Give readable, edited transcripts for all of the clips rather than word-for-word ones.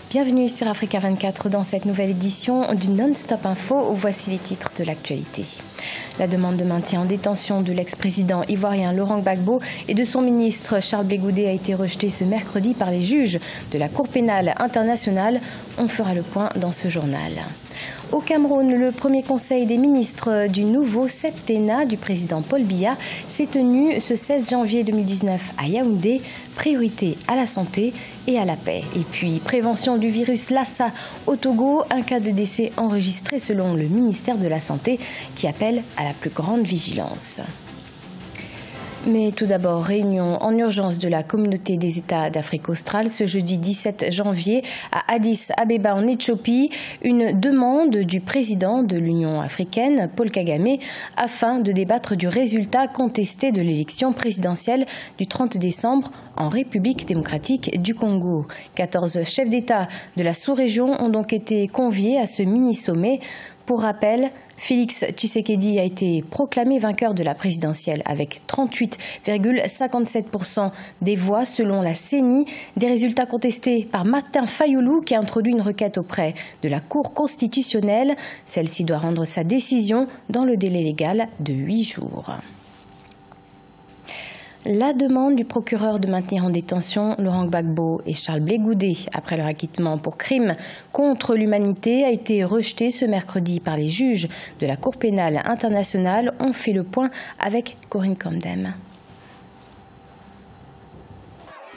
Bienvenue sur Africa 24 dans cette nouvelle édition du Non-Stop Info. Voici les titres de l'actualité. La demande de maintien en détention de l'ex-président ivoirien Laurent Gbagbo et de son ministre Charles Blé Goudé a été rejetée ce mercredi par les juges de la Cour pénale internationale. On fera le point dans ce journal. Au Cameroun, le premier conseil des ministres du nouveau septennat du président Paul Biya s'est tenu ce 16 janvier 2019 à Yaoundé. Priorité à la santé et à la paix. Et puis, prévention du virus Lassa au Togo, un cas de décès enregistré selon le ministère de la Santé qui appelle à la plus grande vigilance. Mais tout d'abord, réunion en urgence de la communauté des États d'Afrique australe ce jeudi 17 janvier à Addis Abeba en Éthiopie. Une demande du président de l'Union africaine, Paul Kagame, afin de débattre du résultat contesté de l'élection présidentielle du 30 décembre en République démocratique du Congo. 14 chefs d'État de la sous-région ont donc été conviés à ce mini-sommet. Pour rappel, Félix Tshisekedi a été proclamé vainqueur de la présidentielle avec 38,57% des voix selon la CENI, des résultats contestés par Martin Fayulu qui a introduit une requête auprès de la Cour constitutionnelle. Celle-ci doit rendre sa décision dans le délai légal de 8 jours. La demande du procureur de maintenir en détention Laurent Gbagbo et Charles Blé Goudé après leur acquittement pour crimes contre l'humanité a été rejetée ce mercredi par les juges de la Cour pénale internationale. On fait le point avec Corinne Condem.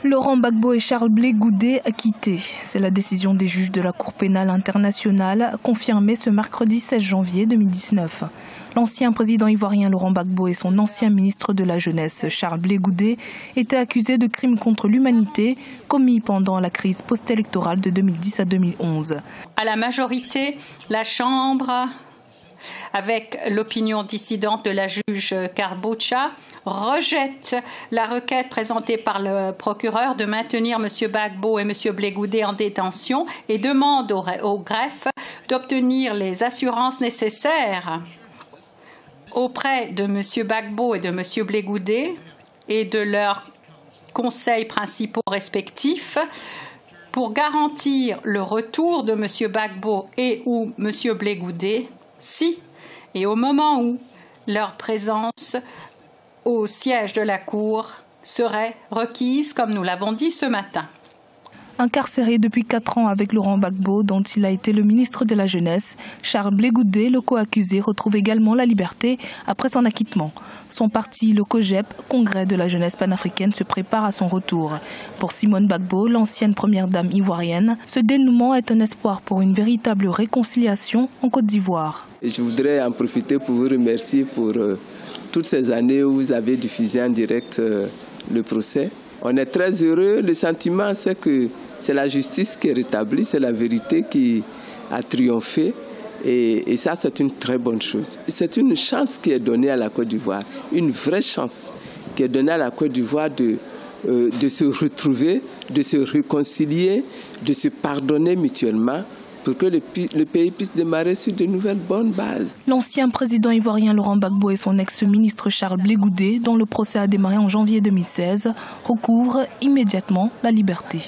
Laurent Gbagbo et Charles Blé Goudé acquittés. C'est la décision des juges de la Cour pénale internationale confirmée ce mercredi 16 janvier 2019. L'ancien président ivoirien Laurent Gbagbo et son ancien ministre de la Jeunesse Charles Blé Goudé étaient accusés de crimes contre l'humanité commis pendant la crise post-électorale de 2010 à 2011. À la majorité, la Chambre, avec l'opinion dissidente de la juge Karbocha, rejette la requête présentée par le procureur de maintenir M. Gbagbo et M. Blé Goudé en détention et demande au greffe d'obtenir les assurances nécessaires auprès de M. Gbagbo et de M. Blé Goudé et de leurs conseils principaux respectifs pour garantir le retour de M. Gbagbo et ou M. Blé Goudé si et au moment où leur présence au siège de la Cour serait requise, comme nous l'avons dit ce matin. Incarcéré depuis 4 ans avec Laurent Gbagbo, dont il a été le ministre de la Jeunesse, Charles Blé Goudé, le co-accusé, retrouve également la liberté après son acquittement. Son parti, le COJEP, Congrès de la jeunesse panafricaine, se prépare à son retour. Pour Simone Gbagbo, l'ancienne première dame ivoirienne, ce dénouement est un espoir pour une véritable réconciliation en Côte d'Ivoire. Je voudrais en profiter pour vous remercier pour toutes ces années où vous avez diffusé en direct le procès. On est très heureux. Le sentiment, c'est que c'est la justice qui est rétablie, c'est la vérité qui a triomphé. Et ça, c'est une très bonne chose. C'est une chance qui est donnée à la Côte d'Ivoire, une vraie chance qui est donnée à la Côte d'Ivoire de se retrouver, de se réconcilier, de se pardonner mutuellement, pour que le pays puisse démarrer sur de nouvelles bonnes bases. L'ancien président ivoirien Laurent Gbagbo et son ex-ministre Charles Blé Goudé, dont le procès a démarré en janvier 2016, recouvrent immédiatement la liberté.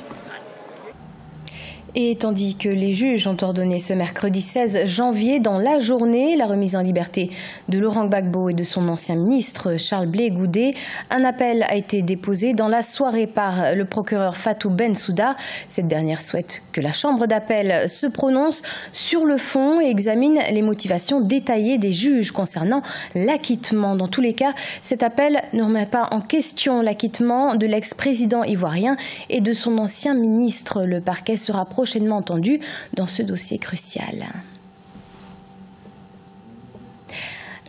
Et tandis que les juges ont ordonné ce mercredi 16 janvier dans la journée la remise en liberté de Laurent Gbagbo et de son ancien ministre Charles Blé Goudé, un appel a été déposé dans la soirée par le procureur Fatou Bensouda. Cette dernière souhaite que la chambre d'appel se prononce sur le fond et examine les motivations détaillées des juges concernant l'acquittement. Dans tous les cas, cet appel ne remet pas en question l'acquittement de l'ex-président ivoirien et de son ancien ministre. Le parquet sera prochainement entendu dans ce dossier crucial.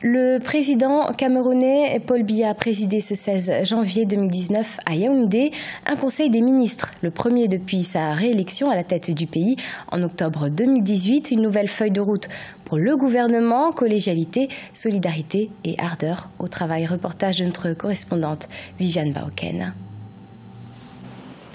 Le président camerounais Paul Biya a présidé ce 16 janvier 2019 à Yaoundé un conseil des ministres, le premier depuis sa réélection à la tête du pays en octobre 2018. Une nouvelle feuille de route pour le gouvernement, collégialité, solidarité et ardeur au travail. Reportage de notre correspondante Viviane Baoken.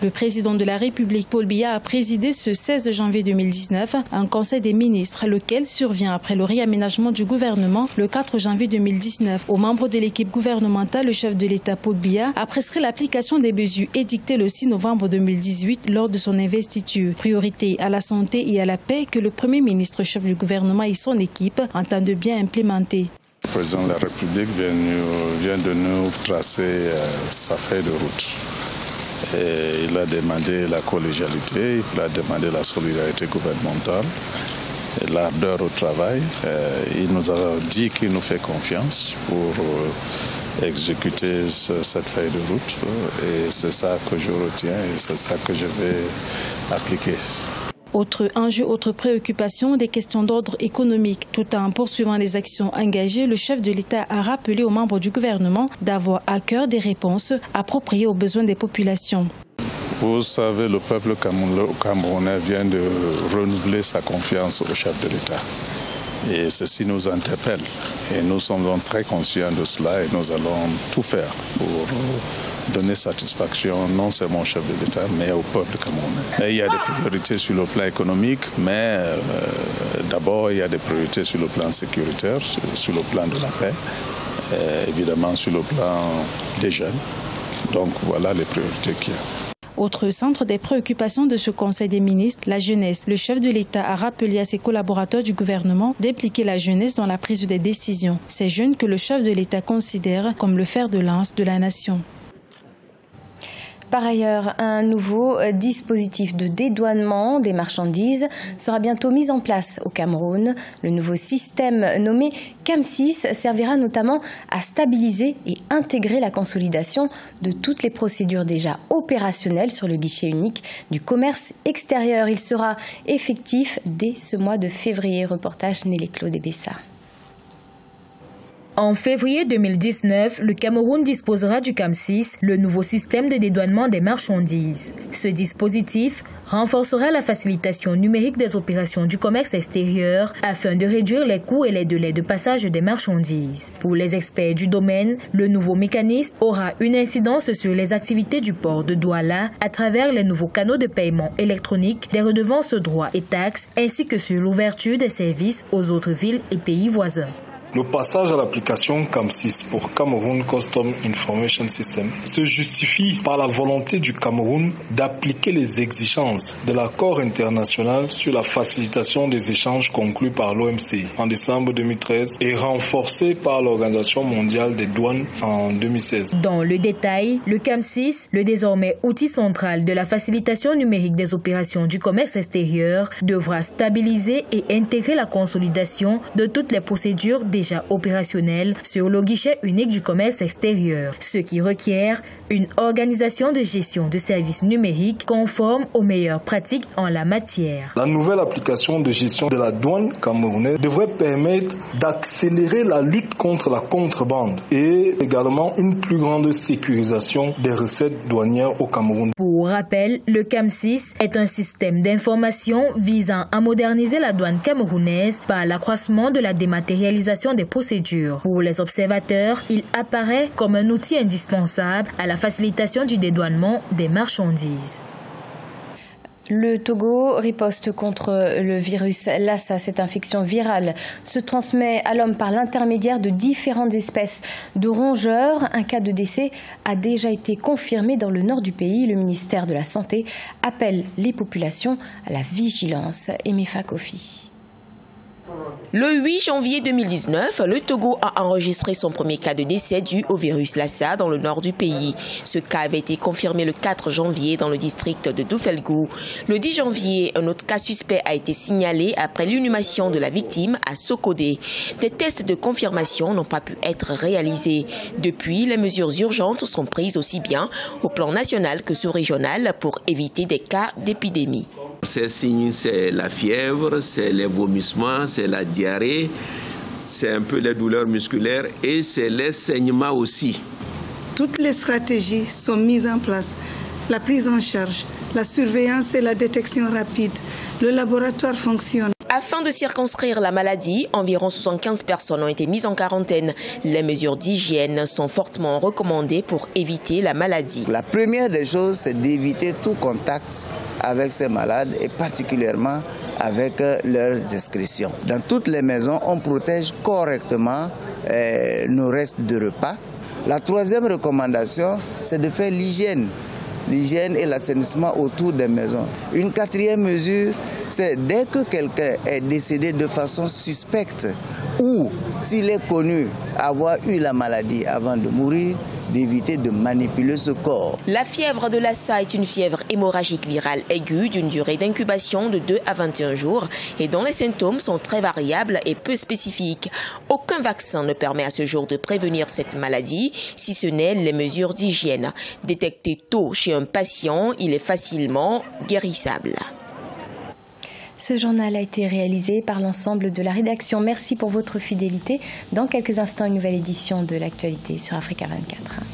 Le président de la République, Paul Biya, a présidé ce 16 janvier 2019 un conseil des ministres, lequel survient après le réaménagement du gouvernement le 4 janvier 2019. Aux membres de l'équipe gouvernementale, le chef de l'État, Paul Biya, a prescrit l'application des mesures édictées le 6 novembre 2018 lors de son investiture. Priorité à la santé et à la paix que le Premier ministre, chef du gouvernement et son équipe entendent bien implémenter. Le président de la République vient de nous tracer sa feuille de route. Et il a demandé la collégialité, il a demandé la solidarité gouvernementale, l'ardeur au travail. Il nous a dit qu'il nous fait confiance pour exécuter cette feuille de route. Et c'est ça que je retiens et c'est ça que je vais appliquer. Autre enjeu, autre préoccupation, des questions d'ordre économique. Tout en poursuivant les actions engagées, le chef de l'État a rappelé aux membres du gouvernement d'avoir à cœur des réponses appropriées aux besoins des populations. Vous savez, le peuple camerounais vient de renouveler sa confiance au chef de l'État. Et ceci nous interpelle. Et nous sommes donc très conscients de cela et nous allons tout faire pour donner satisfaction non seulement au chef de l'État, mais au peuple camerounais. Et il y a des priorités sur le plan économique, mais d'abord il y a des priorités sur le plan sécuritaire, sur le plan de la paix, évidemment sur le plan des jeunes. Donc voilà les priorités qu'il y a. Autre centre des préoccupations de ce Conseil des ministres, la jeunesse. Le chef de l'État a rappelé à ses collaborateurs du gouvernement d'impliquer la jeunesse dans la prise des décisions. Ces jeunes que le chef de l'État considère comme le fer de lance de la nation. Par ailleurs, un nouveau dispositif de dédouanement des marchandises sera bientôt mis en place au Cameroun. Le nouveau système nommé CAM6 servira notamment à stabiliser et intégrer la consolidation de toutes les procédures déjà opérationnelles sur le guichet unique du commerce extérieur. Il sera effectif dès ce mois de février. Reportage Nelly Claude et Bessa. En février 2019, le Cameroun disposera du CAM6, le nouveau système de dédouanement des marchandises. Ce dispositif renforcera la facilitation numérique des opérations du commerce extérieur afin de réduire les coûts et les délais de passage des marchandises. Pour les experts du domaine, le nouveau mécanisme aura une incidence sur les activités du port de Douala à travers les nouveaux canaux de paiement électronique, des redevances, droits et taxes, ainsi que sur l'ouverture des services aux autres villes et pays voisins. Le passage à l'application CAM6 pour Cameroun Custom Information System se justifie par la volonté du Cameroun d'appliquer les exigences de l'accord international sur la facilitation des échanges conclus par l'OMC en décembre 2013 et renforcé par l'Organisation mondiale des douanes en 2016. Dans le détail, le CAM6, le désormais outil central de la facilitation numérique des opérations du commerce extérieur, devra stabiliser et intégrer la consolidation de toutes les procédures déjà opérationnel sur le guichet unique du commerce extérieur, ce qui requiert une organisation de gestion de services numériques conforme aux meilleures pratiques en la matière. La nouvelle application de gestion de la douane camerounaise devrait permettre d'accélérer la lutte contre la contrebande et également une plus grande sécurisation des recettes douanières au Cameroun. Pour rappel, le CAM6 est un système d'information visant à moderniser la douane camerounaise par l'accroissement de la dématérialisation des procédures. Pour les observateurs, il apparaît comme un outil indispensable à la facilitation du dédouanement des marchandises. Le Togo riposte contre le virus Lassa. Cette infection virale se transmet à l'homme par l'intermédiaire de différentes espèces de rongeurs. Un cas de décès a déjà été confirmé dans le nord du pays. Le ministère de la Santé appelle les populations à la vigilance. Emefa Kofi. Le 8 janvier 2019, le Togo a enregistré son premier cas de décès dû au virus Lassa dans le nord du pays. Ce cas avait été confirmé le 4 janvier dans le district de Doufelgou. Le 10 janvier, un autre cas suspect a été signalé après l'inhumation de la victime à Sokodé. Des tests de confirmation n'ont pas pu être réalisés. Depuis, les mesures urgentes sont prises aussi bien au plan national que sous-régional pour éviter des cas d'épidémie. Ces signes, c'est la fièvre, c'est les vomissements, c'est la diarrhée, c'est un peu les douleurs musculaires et c'est les saignements aussi. Toutes les stratégies sont mises en place. La prise en charge, la surveillance et la détection rapide. Le laboratoire fonctionne. Afin de circonscrire la maladie, environ 75 personnes ont été mises en quarantaine. Les mesures d'hygiène sont fortement recommandées pour éviter la maladie. La première des choses, c'est d'éviter tout contact avec ces malades et particulièrement avec leurs excrétions. Dans toutes les maisons, on protège correctement nos restes de repas. La troisième recommandation, c'est de faire l'hygiène et l'assainissement autour des maisons. Une quatrième mesure, c'est dès que quelqu'un est décédé de façon suspecte ou s'il est connu avoir eu la maladie avant de mourir, d'éviter de manipuler ce corps. La fièvre de Lassa est une fièvre hémorragique virale aiguë d'une durée d'incubation de 2 à 21 jours et dont les symptômes sont très variables et peu spécifiques. Aucun vaccin ne permet à ce jour de prévenir cette maladie, si ce n'est les mesures d'hygiène. Détecté tôt chez un patient, il est facilement guérissable. Ce journal a été réalisé par l'ensemble de la rédaction. Merci pour votre fidélité. Dans quelques instants, une nouvelle édition de l'actualité sur Africa 24.